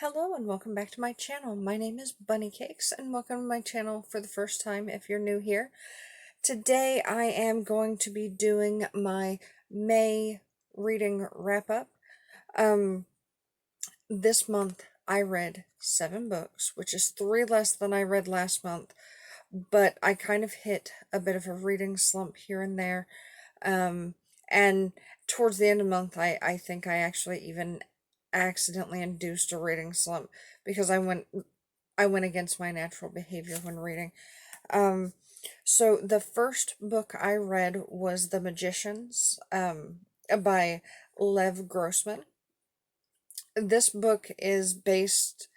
Hello and welcome back to my channel. My name is Bunny Cakes and welcome to my channel for the first time if you're new here. Today I am going to be doing my May reading wrap up. This month I read 7 books, which is 3 less than I read last month, but I kind of hit a bit of a reading slump here and there. And towards the end of the month, I think I actually even accidentally induced a reading slump because I went against my natural behavior when reading. Um, so the first book I read was The Magicians, by Lev Grossman. This book is based,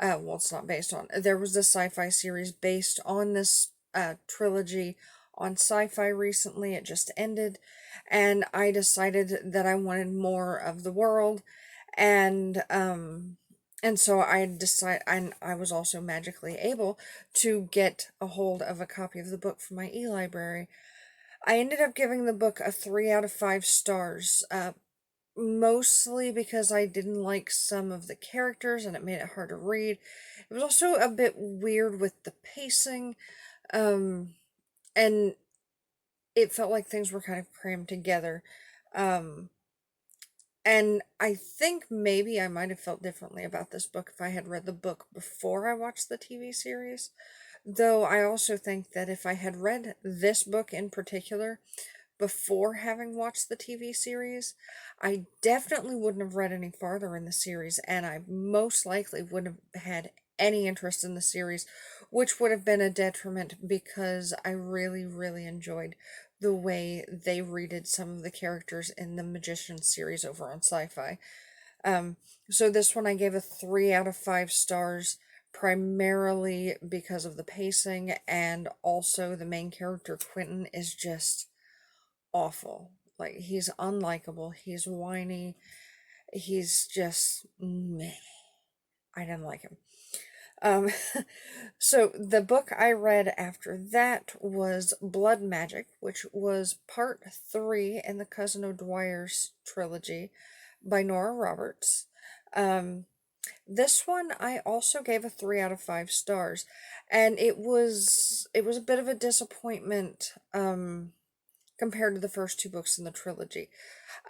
well, it's not based on, there was a sci-fi series based on this trilogy on sci-fi recently. It just ended, and I decided that I wanted more of the world, and so I was also magically able to get a hold of a copy of the book from my e-library. I ended up giving the book a 3 out of 5 stars, mostly because I didn't like some of the characters and it made it hard to read. It was also a bit weird with the pacing, and it felt like things were kind of crammed together. Um, and I think maybe I might have felt differently about this book if I had read the book before I watched the TV series. Though I also think that if I had read this book in particular before having watched the TV series, I definitely wouldn't have read any farther in the series, and I most likely wouldn't have had any interest in the series, which would have been a detriment because I really, really enjoyed the way they redid some of the characters in the Magician series over on Sci-Fi. Um, so this one I gave a 3 out of 5 stars, primarily because of the pacing, and also the main character, Quentin, is just awful. Like, he's unlikable, he's whiny, he's just meh. I didn't like him. Um, so the book I read after that was Blood Magic, which was part 3 in the Cousin O'Dwyer's trilogy by Nora Roberts. Um, this one I also gave a 3 out of 5 stars, and it was a bit of a disappointment, compared to the first 2 books in the trilogy.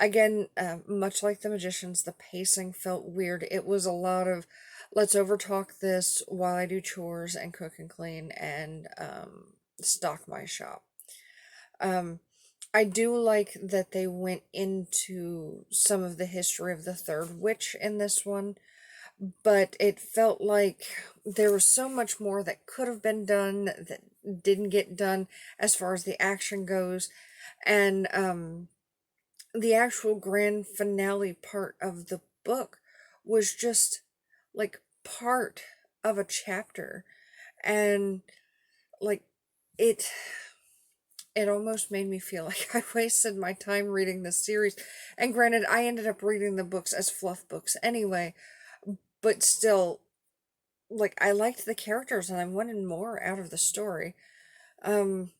Again, much like The Magicians, the pacing felt weird. It was a lot of, let's overtalk this while I do chores and cook and clean and stock my shop. Um, I do like that they went into some of the history of the third witch in this one, but it felt like there was so much more that could have been done that didn't get done as far as the action goes. And the actual grand finale part of the book was just like part of a chapter, and like it it almost made me feel like I wasted my time reading this series. And granted, I ended up reading the books as fluff books anyway, but still, like, I liked the characters and I wanted more out of the story. um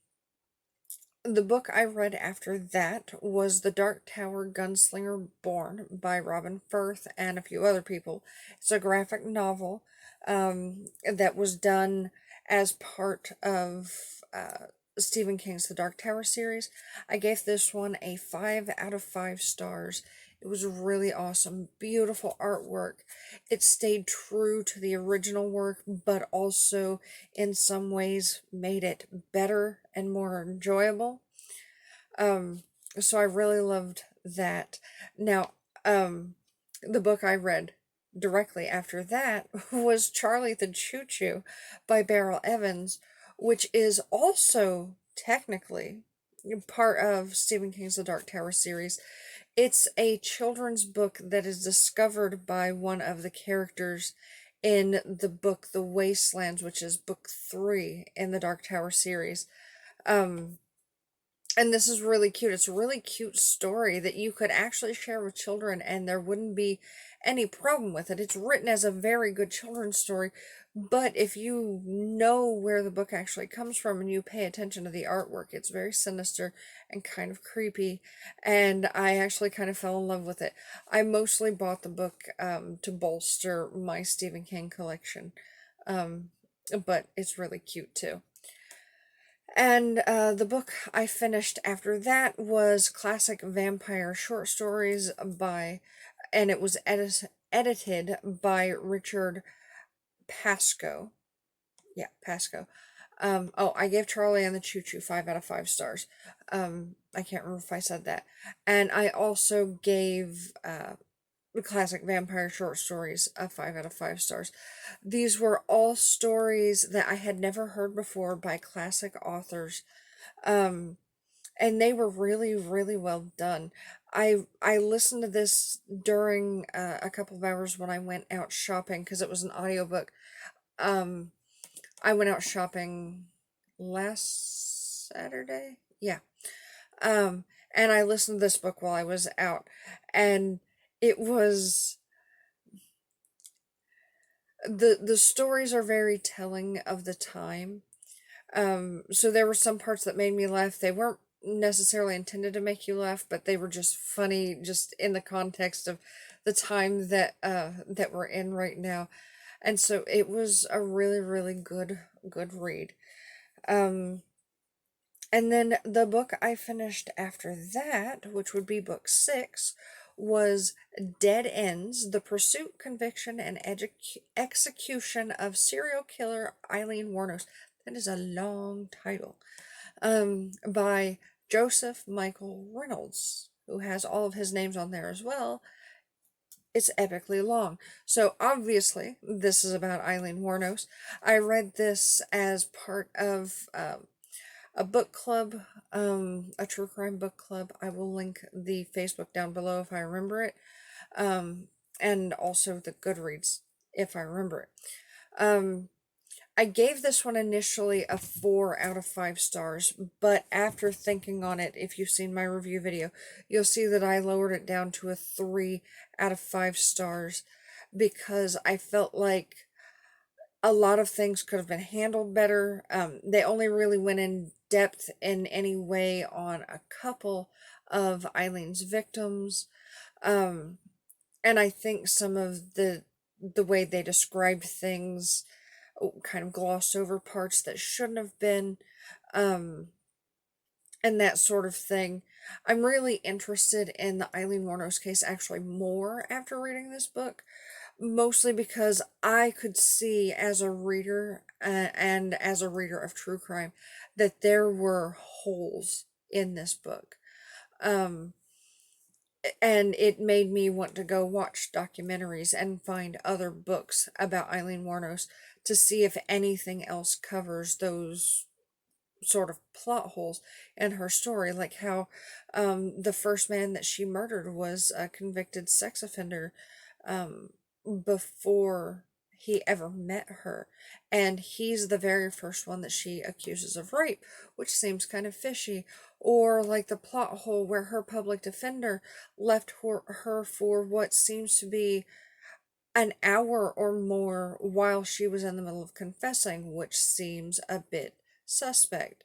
The book I read after that was The Dark Tower Gunslinger Born by Robin Firth and a few other people. It's a graphic novel, that was done as part of Stephen King's The Dark Tower series. I gave this one a 5 out of 5 stars. It was really awesome, beautiful artwork. It stayed true to the original work, but also in some ways made it better and more enjoyable. Um, so I really loved that. Now, the book I read directly after that was Charlie the Choo Choo by Beryl Evans, which is also technically part of Stephen King's The Dark Tower series. It's a children's book that is discovered by one of the characters in the book The Wastelands, which is book 3 in the Dark Tower series. Um, and this is really cute. It's a really cute story that you could actually share with children, and there wouldn't be any problem with it. It's written as a very good children's story, but if you know where the book actually comes from and you pay attention to the artwork, it's very sinister and kind of creepy, and I actually kind of fell in love with it. I mostly bought the book to bolster my Stephen King collection, um, but it's really cute too. And the book I finished after that was Classic Vampire Short Stories and it was edited by Richard Pascoe. Yeah, Pascoe. Oh, I gave Charlie and the Choo Choo 5 out of 5 stars. I can't remember if I said that. And I also gave the Classic Vampire Short Stories a 5 out of 5 stars. These were all stories that I had never heard before by classic authors. Um, and they were really, really well done. I listened to this during a couple of hours when I went out shopping because it was an audiobook. Um, I went out shopping last Saturday. Yeah. And I listened to this book while I was out, and it was the stories are very telling of the time. So there were some parts that made me laugh. They weren't necessarily intended to make you laugh, but they were just funny, just in the context of the time that we're in right now. And so it was a really, really good read. Um, and then the book I finished after that, which would be book 6, was Dead Ends: The Pursuit, Conviction, and Execution of Serial Killer Eileen Wuornos. That is a long title. By Joseph Michael Reynolds, who has all of his names on there as well. It's epically long. So obviously, this is about Eileen Wuornos. I read this as part of a book club, a true crime book club. I will link the Facebook down below if I remember it, and also the Goodreads if I remember it. I gave this one initially a 4 out of 5 stars, but after thinking on it, if you've seen my review video, you'll see that I lowered it down to a 3 out of 5 stars because I felt like a lot of things could have been handled better. They only really went in depth in any way on a couple of Eileen's victims. And I think some of the way they described things kind of glossed over parts that shouldn't have been, um, and that sort of thing. I'm really interested in the Eileen Wuornos case actually more after reading this book, mostly because I could see as a reader and as a reader of true crime that there were holes in this book. Um, and it made me want to go watch documentaries and find other books about Eileen Wuornos to see if anything else covers those sort of plot holes in her story, like how the first man that she murdered was a convicted sex offender um, before he ever met her, and he's the very first one that she accuses of rape, which seems kind of fishy. Or like the plot hole where her public defender left her for what seems to be an hour or more while she was in the middle of confessing, which seems a bit suspect.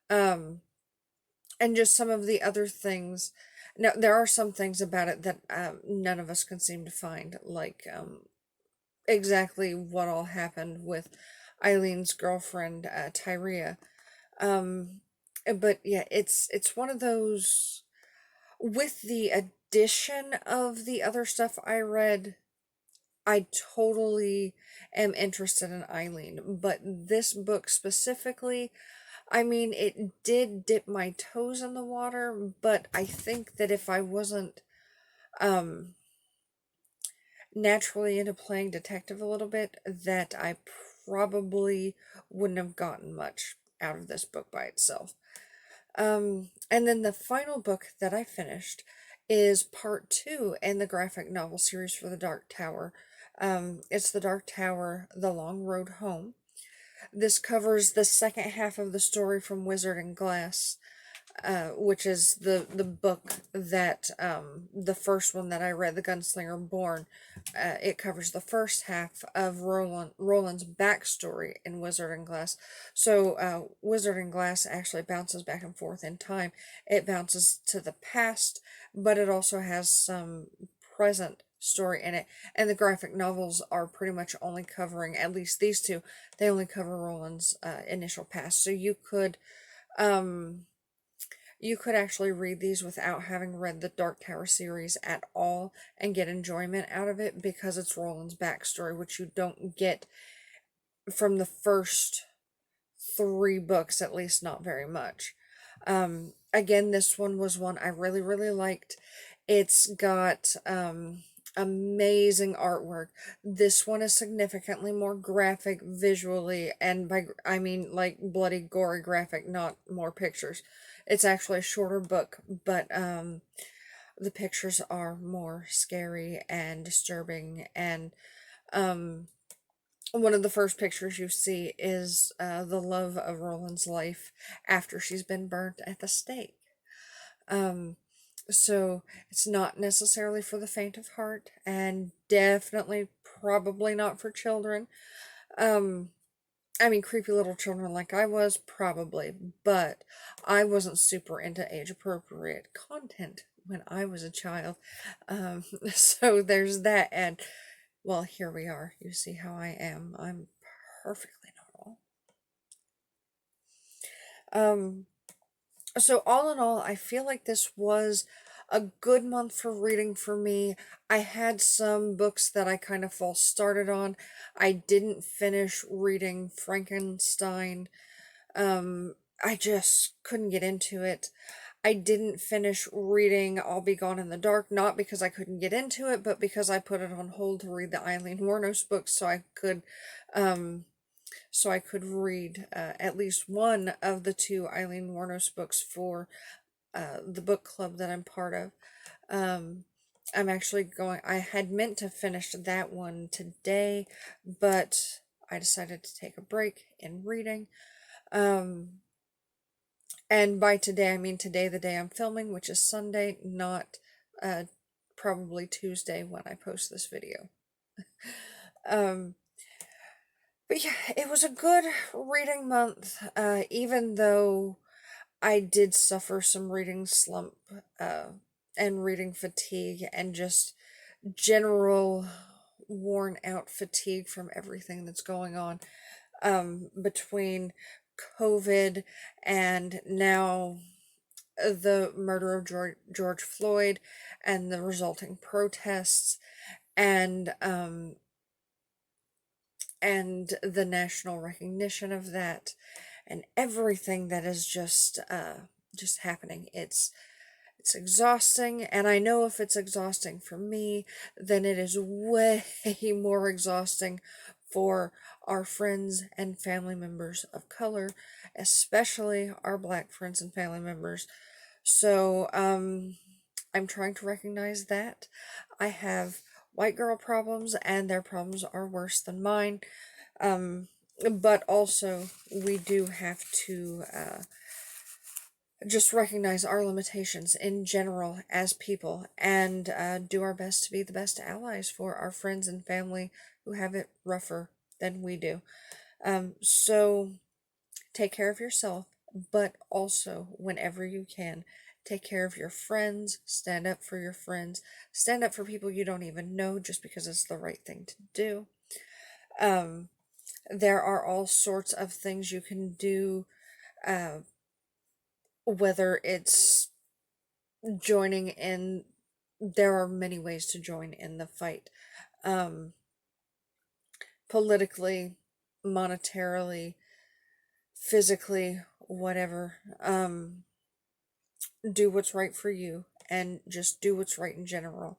Um, and just some of the other things. Now, there are some things about it that none of us can seem to find, like exactly what all happened with Eileen's girlfriend, Tyria. Um, but yeah, it's one of those, with the addition of the other stuff I read, I totally am interested in Eileen, but this book specifically, I mean, it did dip my toes in the water, but I think that if I wasn't um naturally into playing detective a little bit, that I probably wouldn't have gotten much out of this book by itself. And then the final book that I finished is part 2 in the graphic novel series for The Dark Tower. It's The Dark Tower, The Long Road Home. This covers the second half of the story from Wizard and Glass. which is the book that the first one that I read, The Gunslinger Born. It covers the first half of Roland's backstory in Wizard and Glass. So Wizard and Glass actually bounces back and forth in time. It bounces to the past, but it also has some present story in it, and the graphic novels are pretty much only covering, at least these two, they only cover Roland's initial past. So um you could actually read these without having read the Dark Tower series at all and get enjoyment out of it, because it's Roland's backstory, which you don't get from the first three books, at least not very much. Again, this one was one I really, really liked. It's got amazing artwork. This one is significantly more graphic visually, and by I mean like bloody, gory graphic, not more pictures. It's actually a shorter book, but the pictures are more scary and disturbing, and one of the first pictures you see is the love of Roland's life after she's been burnt at the stake. Um, so it's not necessarily for the faint of heart, and definitely probably not for children. Um, I mean, creepy little children like I was, probably, but I wasn't super into age appropriate content when I was a child. So there's that, and well, here we are. You see how I am. I'm perfectly normal. Um, so all in all, I feel like this was a good month for reading for me. I had some books that I kind of false started on. I didn't finish reading Frankenstein. I just couldn't get into it. I didn't finish reading I'll Be Gone in the Dark, not because I couldn't get into it, but because I put it on hold to read the Eileen Wuornos books um, so I could read at least one of the two Eileen Wuornos books for the book club that I'm part of. Um, I'm actually I had meant to finish that one today, but I decided to take a break in reading. And by today, I mean today, the day I'm filming, which is Sunday, not probably Tuesday when I post this video. Um, but yeah, it was a good reading month, even though I did suffer some reading slump and reading fatigue and just general worn out fatigue from everything that's going on between COVID and now the murder of George Floyd and the resulting protests, and the national recognition of that, and everything that is just happening. It's exhausting, and I know if it's exhausting for me, then it is way more exhausting for our friends and family members of color, especially our Black friends and family members. So, I'm trying to recognize that. I have white girl problems, and their problems are worse than mine. But also, we do have to just recognize our limitations in general as people, and do our best to be the best allies for our friends and family who have it rougher than we do. So take care of yourself, but also, whenever you can, take care of your friends, stand up for your friends, stand up for people you don't even know just because it's the right thing to do. There are all sorts of things you can do, whether it's joining in, there are many ways to join in the fight, politically, monetarily, physically, whatever. Do what's right for you, and just do what's right in general.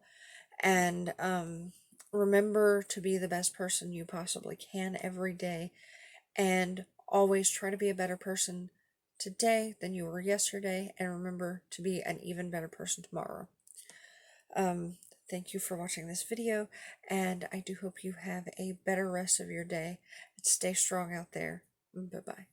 And remember to be the best person you possibly can every day, and always try to be a better person today than you were yesterday, and remember to be an even better person tomorrow. Thank you for watching this video, and I do hope you have a better rest of your day. Stay strong out there. Bye-bye.